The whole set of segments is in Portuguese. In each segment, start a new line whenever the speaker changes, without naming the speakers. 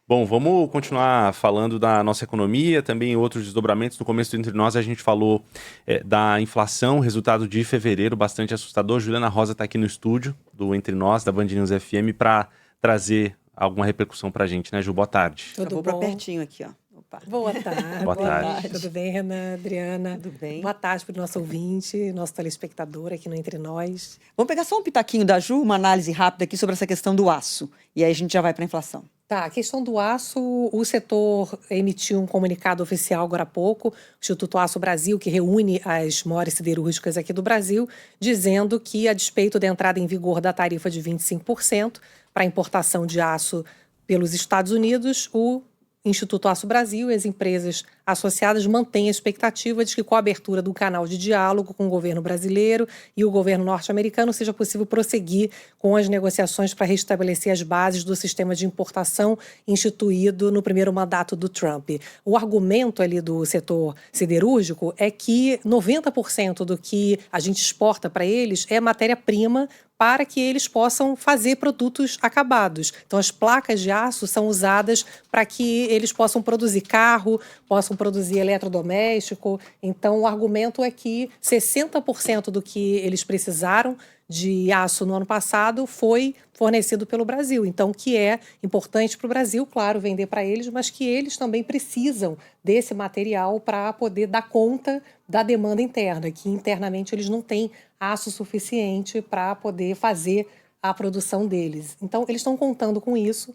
Bom, vamos continuar falando da nossa economia, também outros desdobramentos. No começo do Entre Nós a gente falou da inflação, resultado de fevereiro, bastante assustador. Juliana Rosa está aqui no estúdio do Entre Nós, da Band News FM, para trazer alguma repercussão para a gente, né, Ju? Boa tarde.
Eu vou para pertinho aqui, ó. Opa.
Boa tarde.
Boa tarde.
Tudo bem, Renan, Adriana?
Tudo bem.
Boa tarde para o nosso ouvinte, nosso telespectador aqui no Entre Nós.
Vamos pegar só um pitaquinho da Ju, uma análise rápida aqui sobre essa questão do aço. E aí a gente já vai para a inflação.
Tá, a questão do aço, o setor emitiu um comunicado oficial agora há pouco, o Instituto Aço Brasil, que reúne as maiores siderúrgicas aqui do Brasil, dizendo que, a despeito da entrada em vigor da tarifa de 25% para importação de aço pelos Estados Unidos, o Instituto Aço Brasil e as empresas associadas mantêm a expectativa de que, com a abertura do canal de diálogo com o governo brasileiro e o governo norte-americano, seja possível prosseguir com as negociações para restabelecer as bases do sistema de importação instituído no primeiro mandato do Trump. O argumento ali do setor siderúrgico é que 90% do que a gente exporta para eles é matéria-prima para que eles possam fazer produtos acabados. Então, as placas de aço são usadas para que eles possam produzir carro, possam produzir eletrodoméstico. Então, o argumento é que 60% do que eles precisaram de aço no ano passado foi fornecido pelo Brasil. Então, que é importante para o Brasil, claro, vender para eles, mas que eles também precisam desse material para poder dar conta da demanda interna, que internamente eles não têm aço suficiente para poder fazer a produção deles. Então, eles estão contando com isso,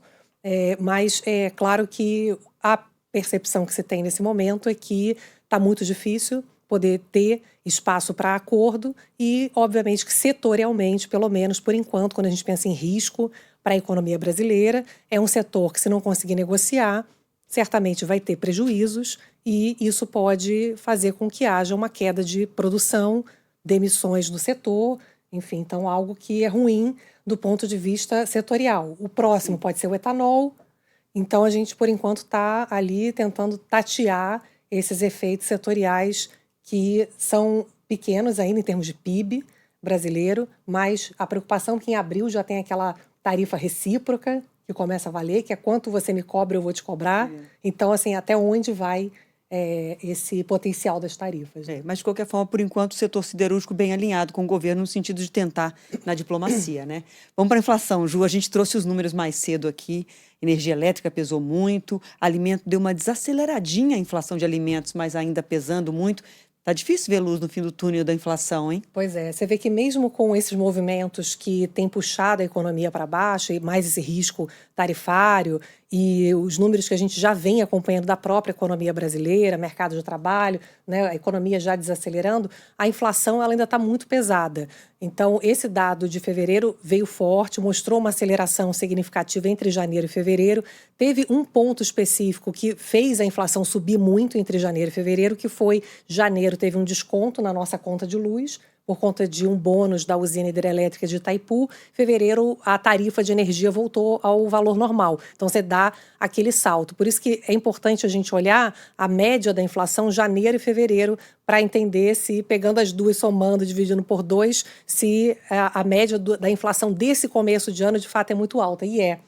mas é claro que a percepção que se tem nesse momento é que está muito difícil poder ter espaço para acordo e, obviamente, que setorialmente, pelo menos por enquanto, quando a gente pensa em risco para a economia brasileira, é um setor que, se não conseguir negociar, certamente vai ter prejuízos e isso pode fazer com que haja uma queda de produção, demissões do setor, enfim, então algo que é ruim do ponto de vista setorial. O próximo pode ser o etanol, então a gente, por enquanto, está ali tentando tatear esses efeitos setoriais que são pequenos ainda em termos de PIB brasileiro, mas a preocupação é que em abril já tem aquela tarifa recíproca que começa a valer, que é quanto você me cobra, eu vou te cobrar. Então, assim, até onde vai esse potencial das tarifas.
Mas, de qualquer forma, por enquanto, o setor siderúrgico bem alinhado com o governo no sentido de tentar na diplomacia, né? Vamos para a inflação, Ju. A gente trouxe os números mais cedo aqui. Energia elétrica pesou muito, alimento deu uma desaceleradinha a inflação de alimentos, mas ainda pesando muito. Tá difícil ver luz no fim do túnel da inflação, hein?
Pois é, você vê que mesmo com esses movimentos que têm puxado a economia para baixo e mais esse risco tarifário e os números que a gente já vem acompanhando da própria economia brasileira, mercado de trabalho, né, a economia já desacelerando, a inflação ela ainda está muito pesada. Então, esse dado de fevereiro veio forte, mostrou uma aceleração significativa entre janeiro e fevereiro. Teve um ponto específico que fez a inflação subir muito entre janeiro e fevereiro, que foi janeiro teve um desconto na nossa conta de luz, por conta de um bônus da usina hidrelétrica de Itaipu. Em fevereiro, a tarifa de energia voltou ao valor normal. Então, você dá aquele salto. Por isso que é importante a gente olhar a média da inflação janeiro e fevereiro para entender se, pegando as duas, somando, dividindo por 2, se a média da inflação desse começo de ano, de fato, é muito alta. E é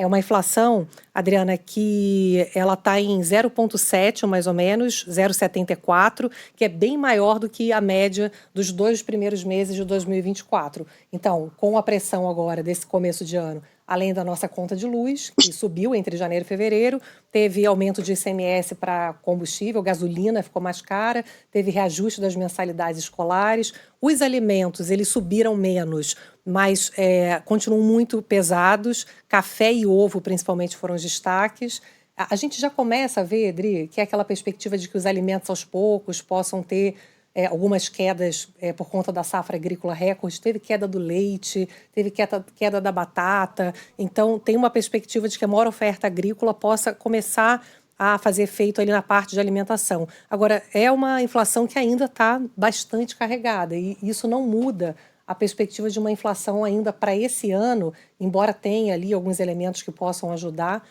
uma inflação, Adriana, que ela está em 0,7, mais ou menos, 0,74, que é bem maior do que a média dos 2 primeiros meses de 2024. Então, com a pressão agora desse começo de ano, além da nossa conta de luz, que subiu entre janeiro e fevereiro, teve aumento de ICMS para combustível, gasolina ficou mais cara, teve reajuste das mensalidades escolares. Os alimentos, eles subiram menos, mas continuam muito pesados. Café e ovo, principalmente, foram os destaques. A gente já começa a ver, Adri, que é aquela perspectiva de que os alimentos, aos poucos, possam ter algumas quedas por conta da safra agrícola recorde. Teve queda do leite, teve queda da batata. Então, tem uma perspectiva de que a maior oferta agrícola possa começar a fazer efeito ali na parte de alimentação. Agora, é uma inflação que ainda está bastante carregada e isso não muda a perspectiva de uma inflação ainda para esse ano, embora tenha ali alguns elementos que possam ajudar,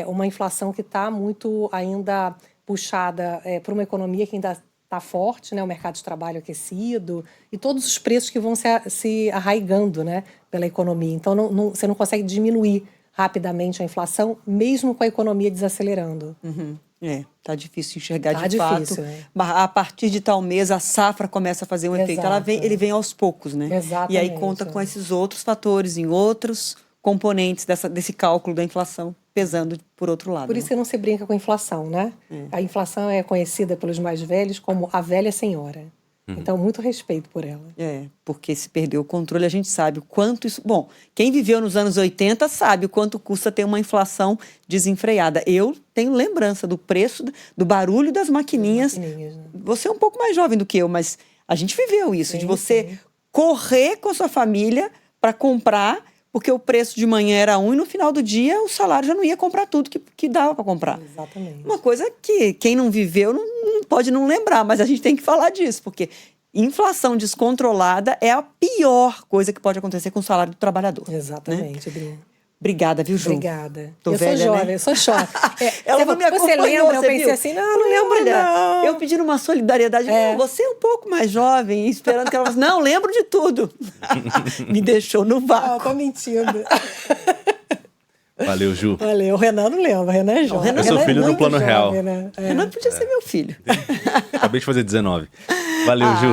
uma inflação que está muito ainda puxada por uma economia que ainda está forte, né, o mercado de trabalho aquecido e todos os preços que vão se arraigando, né, pela economia. Então, você não consegue diminuir rapidamente a inflação, mesmo com a economia desacelerando.
Tá difícil enxergar
Tá
de
difícil,
fato.
é.
Mas a partir de tal mês, a safra começa a fazer um efeito.
Exato.
Ele vem aos poucos, né?
Exatamente.
E aí conta com esses outros fatores, em outros componentes desse cálculo da inflação, pesando por outro lado.
Por isso
né?
que não se brinca com a inflação, né? A inflação é conhecida pelos mais velhos como a velha senhora. Então, muito respeito por ela.
Porque se perdeu o controle, a gente sabe o quanto isso... Bom, quem viveu nos anos 80 sabe o quanto custa ter uma inflação desenfreada. Eu tenho lembrança do preço, do barulho das maquininhas.
Né?
Você é um pouco mais jovem do que eu, mas a gente viveu isso, de você correr com a sua família para comprar, porque o preço de manhã era um e no final do dia o salário já não ia comprar tudo que dava para comprar.
Exatamente.
Uma coisa que quem não viveu não pode não lembrar, mas a gente tem que falar disso, porque inflação descontrolada é a pior coisa que pode acontecer com o salário do trabalhador.
Exatamente, Adriana.
Obrigada, viu, Ju?
Obrigada.
Tô
eu
velha,
sou jovem,
né?
eu sou jovem.
Ela não me
você
acompanhou,
lembra? Eu
você
pensei
viu?
assim, não lembro
Olha,
não.
eu pedindo uma solidariedade. Você é um pouco mais jovem, esperando que ela falasse, não, lembro de tudo. Me deixou no vácuo.
Tá mentindo.
Valeu, Ju.
Valeu. O Renan não lembra, o Renan é jovem.
Eu sou filho do Plano Real.
Né?
Renan podia ser meu filho.
Acabei de fazer 19. Valeu, Ju.